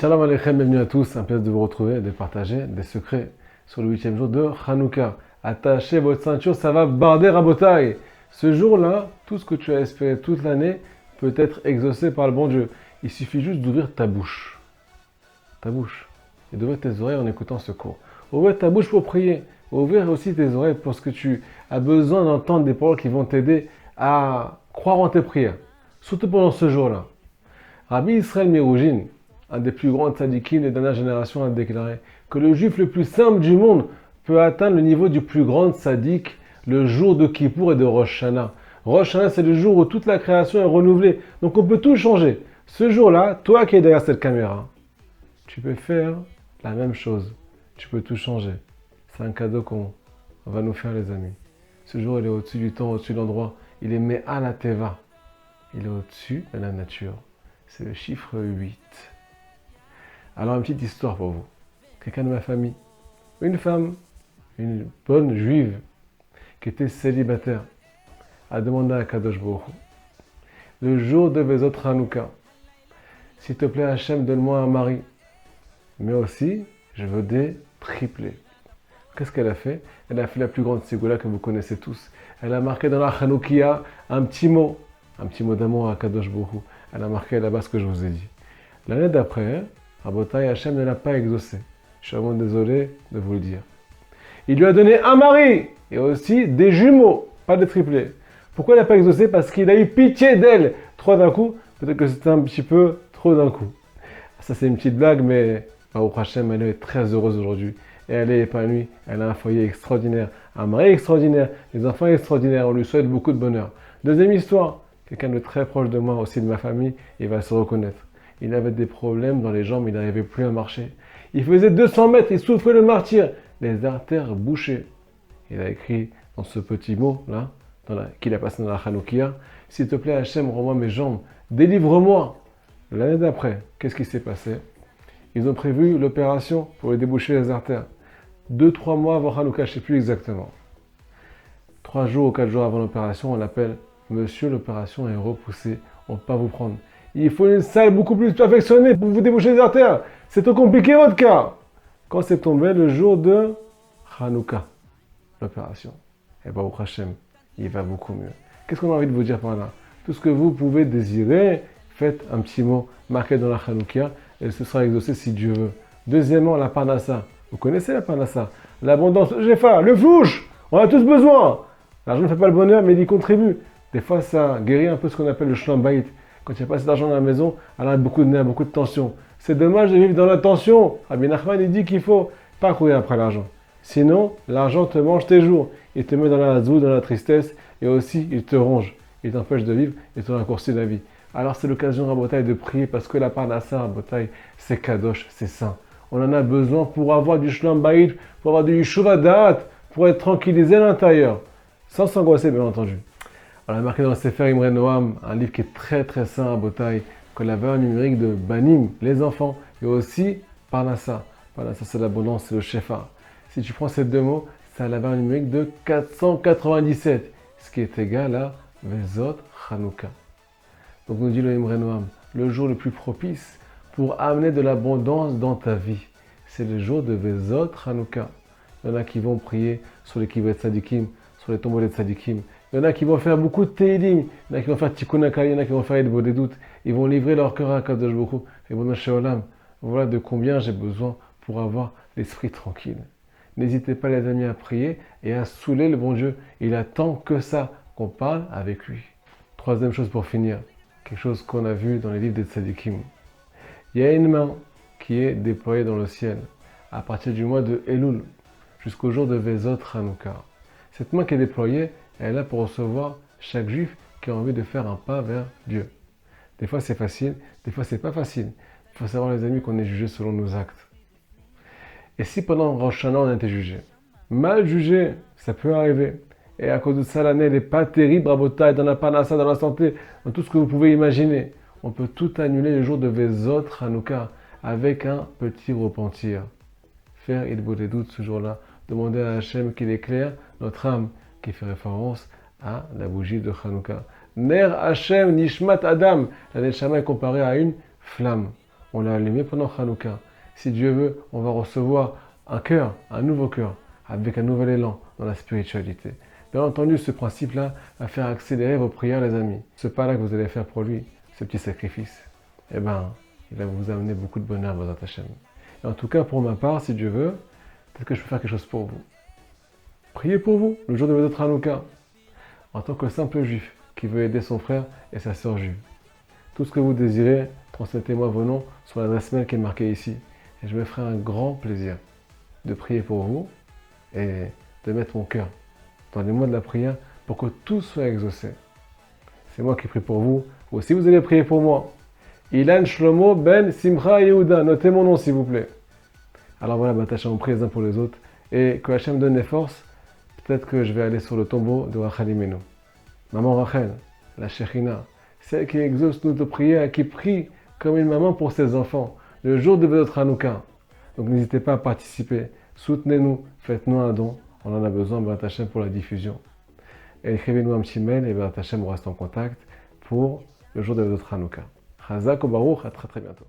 Shalom Aleichem, bienvenue à tous, un plaisir de vous retrouver et de partager des secrets sur le 8e jour de Hanouka. Attachez votre ceinture, ça va barder Rabotai. Ce jour-là, tout ce que tu as espéré toute l'année peut être exaucé par le bon Dieu. Il suffit juste d'ouvrir ta bouche. Et d'ouvrir tes oreilles en écoutant ce cours. Ouvrir ta bouche pour prier. Ouvrir aussi tes oreilles parce que tu as besoin d'entendre des paroles qui vont t'aider à croire en tes prières. Surtout pendant ce jour-là. Rabbi Israël Miroujine, un des plus grands tzadikim des dernières générations, a déclaré que le juif le plus simple du monde peut atteindre le niveau du plus grand tzadik le jour de Kippour et de Rosh Hashanah. Rosh Hashanah, c'est le jour où toute la création est renouvelée. Donc on peut tout changer. Ce jour-là, toi qui es derrière cette caméra, tu peux faire la même chose. Tu peux tout changer. C'est un cadeau qu'on va nous faire, les amis. Ce jour, il est au-dessus du temps, au-dessus de l'endroit. Il est Me'ala Teva. Il est au-dessus de la nature. C'est le chiffre 8. Alors, une petite histoire pour vous. Quelqu'un de ma famille, une femme, une bonne juive, qui était célibataire, a demandé à Kadosh Baruch Hu, le jour de Vezot Hanouka, s'il te plaît Hachem, donne-moi un mari, mais aussi, je veux des triplés. Qu'est-ce qu'elle a fait? Elle a fait la plus grande ségoula que vous connaissez tous. Elle a marqué dans la Hanoukia un petit mot d'amour à Kadosh Baruch Hu. Elle a marqué là-bas ce que je vous ai dit. L'année d'après, Rabotai, Hachem ne l'a pas exaucé. Je suis vraiment désolé de vous le dire. Il lui a donné un mari et aussi des jumeaux, pas de triplés. Pourquoi il n'a pas exaucé? Parce qu'il a eu pitié d'elle. Trois d'un coup, peut-être que c'était un petit peu trop d'un coup. Ça, c'est une petite blague, mais Baruch Hachem, elle est très heureuse aujourd'hui. Et elle est épanouie. Elle a un foyer extraordinaire, un mari extraordinaire, des enfants extraordinaires. On lui souhaite beaucoup de bonheur. Deuxième histoire, quelqu'un de très proche de moi, aussi de ma famille, il va se reconnaître. Il avait des problèmes dans les jambes, il n'arrivait plus à marcher. Il faisait 200 mètres, il souffrait le martyr. Les artères bouchées. Il a écrit dans ce petit mot-là, qu'il a passé dans la Hanoukia, « S'il te plaît, Hachem, rends-moi mes jambes, délivre-moi » L'année d'après, qu'est-ce qui s'est passé? Ils ont prévu l'opération pour lui déboucher les artères. 2-3 mois avant Hanouka, je ne sais plus exactement. 3 jours ou 4 jours avant l'opération, on l'appelle « Monsieur, l'opération est repoussée, on ne peut pas vous prendre. Il faut une salle beaucoup plus perfectionnée pour vous déboucher les artères. C'est trop compliqué votre cas. » Quand c'est tombé le jour de Hanouka, l'opération, et Baruch Hashem, il va beaucoup mieux. Qu'est-ce qu'on a envie de vous dire par là? Tout ce que vous pouvez désirer, faites un petit mot marqué dans la Hanoukia et ce sera exaucé si Dieu veut. Deuxièmement, la parnassa. Vous connaissez la parnassa? L'abondance, le Jefa, le flouche. On a tous besoin. L'argent ne fait pas le bonheur, mais il y contribue. Des fois, ça guérit un peu ce qu'on appelle le shlam bayit. Quand il n'y a pas assez d'argent dans la maison, alors il y a beaucoup de nerfs, beaucoup de tension. C'est dommage de vivre dans la tension. Rabbi Nachman, il dit qu'il ne faut pas courir après l'argent. Sinon, l'argent te mange tes jours. Il te met dans la zoue, dans la tristesse, et aussi, il te ronge. Il t'empêche de vivre et te raccourcit la vie. Alors, c'est l'occasion, Rabotai, de prier, parce que la parnassa, Rabotai, c'est kadosh, c'est saint. On en a besoin pour avoir du shlam bayit, pour avoir du yeshuva da'at, pour être tranquillisé à l'intérieur. Sans s'angoisser, bien entendu. On a marqué dans le Sefer Imre Noam, un livre qui est très très saint, Rabotai, que la valeur numérique de Banim, les enfants, et aussi Parnassa. Parnassa, c'est l'abondance, c'est le Shefa. Si tu prends ces deux mots, ça a la valeur numérique de 497, ce qui est égal à Vezot Hanouka. Donc nous dit le Imre Noam, le jour le plus propice pour amener de l'abondance dans ta vie, c'est le jour de Vezot Hanouka. Il y en a qui vont prier sur les kibbutz tzadikim, sur les tombeaux des tzadikim. Il y en a qui vont faire beaucoup de télim, il y en a qui vont faire tikkun hakal, il y en a qui vont faire Edbo des doutes. Ils vont livrer leur cœur à Kadosh Baruch Hu. Et bon, Olam, voilà de combien j'ai besoin pour avoir l'esprit tranquille. N'hésitez pas les amis à prier et à saouler le bon Dieu. Il attend que ça, qu'on parle avec lui. Troisième chose pour finir, quelque chose qu'on a vu dans les livres des tzadikim. Il y a une main qui est déployée dans le ciel à partir du mois de Elul jusqu'au jour de Vezot Hanouka. Cette main qui est déployée, elle est là pour recevoir chaque juif qui a envie de faire un pas vers Dieu. Des fois c'est facile, des fois c'est pas facile. Il faut savoir les amis qu'on est jugé selon nos actes. Et si pendant Rosh Hashanah on a été jugé, mal jugé, ça peut arriver. Et à cause de ça l'année n'est pas terrible, Rabotai, dans la parnassa, dans la santé, dans tout ce que vous pouvez imaginer. On peut tout annuler le jour de Vezot Hanouka avec un petit repentir. Faire Idbo des doutes ce jour-là, demander à Hachem qu'il éclaire notre âme, qui fait référence à la bougie de Hanouka. Ner Hachem Nishmat Adam. La Neshama est comparée à une flamme. on l'a allumé pendant Hanouka. Si Dieu veut, on va recevoir un cœur, un nouveau cœur, avec un nouvel élan dans la spiritualité. Bien entendu, ce principe-là va faire accélérer vos prières, les amis. Ce pas-là que vous allez faire pour lui, ce petit sacrifice, eh ben, il va vous amener beaucoup de bonheur, Bezrat Hashem. Et en tout cas, pour ma part, si Dieu veut, peut-être que je peux faire quelque chose pour vous. Priez pour vous, le jour de votre Hanouka, en tant que simple juif qui veut aider son frère et sa sœur juive. Tout ce que vous désirez, transmettez-moi vos noms sur l'adresse mail qui est marquée ici. Et je me ferai un grand plaisir de prier pour vous et de mettre mon cœur dans les mois de la prière pour que tout soit exaucé. C'est moi qui prie pour vous. Vous aussi, vous allez prier pour moi. Ilan Shlomo Ben Simcha Yehuda. Notez mon nom, s'il vous plaît. Alors voilà, Batachem, on prie les uns pour les autres. Et que Hachem donne les forces. Peut-être que je vais aller sur le tombeau de Rachel Imenu. Maman Rachel, la Shechina, celle qui exauce notre prière, qui prie comme une maman pour ses enfants, le jour de votre Hanouka. Donc n'hésitez pas à participer, soutenez-nous, faites-nous un don, on en a besoin, Bezrat Hashem, pour la diffusion. Et écrivez-nous un petit mail et Bezrat Hashem, on reste en contact pour le jour de votre Hanouka. Chazak ou Baruch, à très très bientôt.